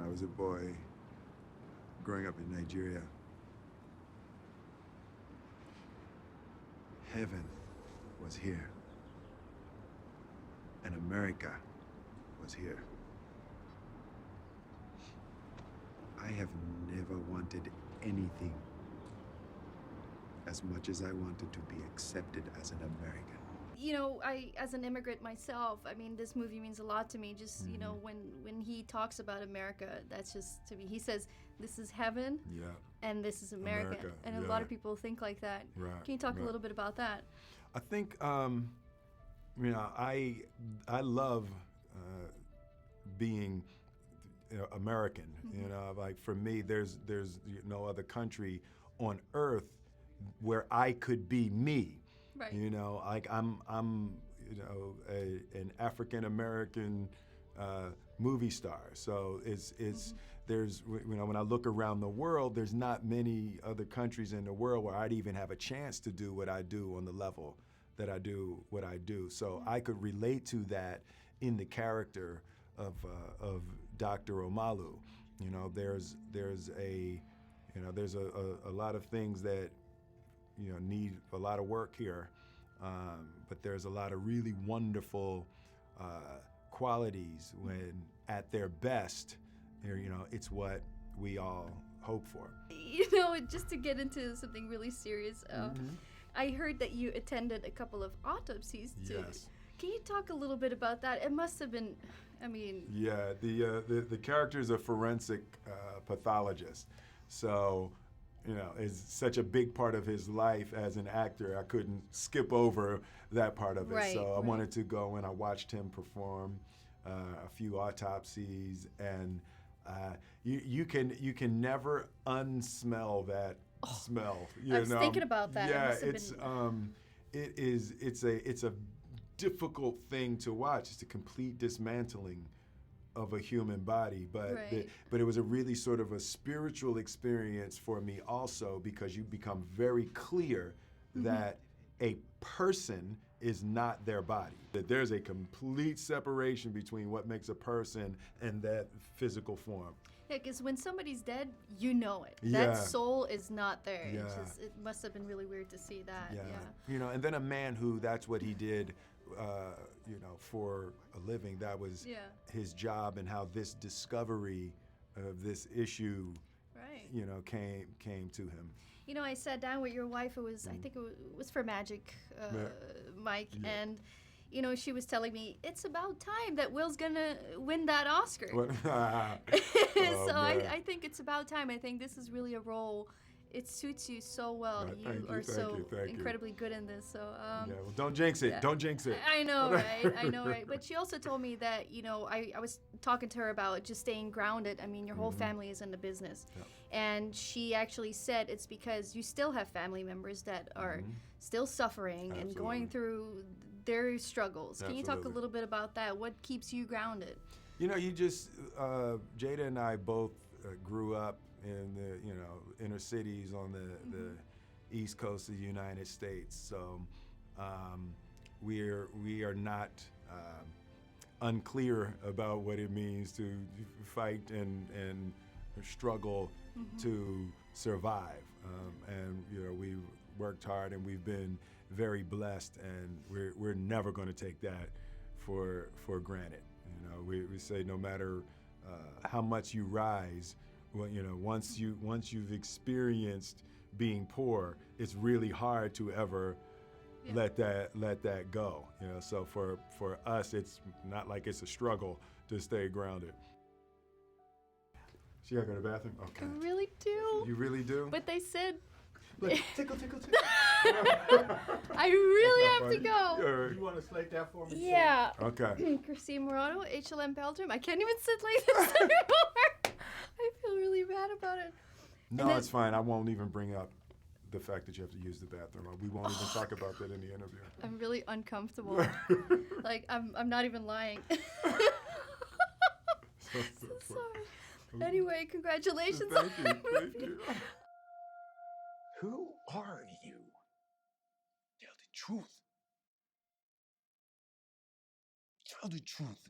was a boy growing up in Nigeria. Heaven was here, and America was here. I have never wanted anything as much as I wanted to be accepted as an American. You know, as an immigrant myself, I mean, this movie means a lot to me. Just, you know, when he talks about America, that's just, to me, he says, this is heaven, and this is America. And a lot of people think like that. Right, Can you talk a little bit about that? I think, you know, I love being American. You know, like for me, there's no other country on earth where I could be me. Right. You know, like I'm you know, an African American movie star. So it's there's, you know, when I look around the world, there's not many other countries in the world where I'd even have a chance to do what I do on the level that I do what I do. So I could relate to that in the character of Dr. Omalu. You know, there's a lot of things that, you know, need a lot of work here, but there's a lot of really wonderful qualities when at their best, you know, it's what we all hope for. You know, just to get into something really serious, I heard that you attended a couple of autopsies too. Yes. Can you talk a little bit about that? It must have been, I mean... Yeah, the character is a forensic pathologist. So, you know, it's such a big part of his life as an actor, I couldn't skip over that part of it. Right, so I right. wanted to go, and I watched him perform a few autopsies, and you can never unsmell that smell. I was thinking about that. Yeah, It it's a difficult thing to watch. It's a complete dismantling of a human body, but it was a really sort of a spiritual experience for me also, because you become very clear that a person is not their body. That there's a complete separation between what makes a person and that physical form. Yeah, because when somebody's dead, you know it. Yeah. That soul is not there. Yeah. It must have been really weird to see that. Yeah. Yeah. You know, and then a man who that's what he did, you know, for a living. That was his job, and how this discovery of this issue, you know, came to him. You know, I sat down with your wife. It was, I think it was for Magic, Mike, and you know, she was telling me it's about time that Will's gonna win that Oscar. So I think it's about time. I think this is really a role. It suits you so well. You are so incredibly good in this. So yeah, well, don't jinx it. Don't jinx it. I know, right? I know, right? But she also told me that, you know, I was talking to her about just staying grounded. I mean, your whole family is in the business. And she actually said it's because you still have family members that are still suffering and going through their struggles. Can you talk a little bit about that? What keeps you grounded? You know, you just, Jada and I both grew up in the, you know, inner cities on the East Coast of the United States. So we are not unclear about what it means to fight and struggle to survive. And you know, we've worked hard, and we've been very blessed, and we're never going to take that for granted. You know, we say no matter how much you rise, well, you know, once you've experienced being poor, it's really hard to ever let that go. You know, so for us, it's not like it's a struggle to stay grounded. She gotta go to the bathroom? Okay. I really do. You really do? But they said Look, tickle. I really have to go. You want to slate that for me? Yeah. Okay. Kristien Morato, HLN Belgium. I can't even sit like this anymore. I feel really bad about it. No, it's fine. I won't even bring up the fact that you have to use the bathroom. We won't even talk about that in the interview. I'm really uncomfortable. Like, I'm not even lying. So sorry. Anyway, congratulations. Thank you. Who are you? Tell the truth. Tell the truth.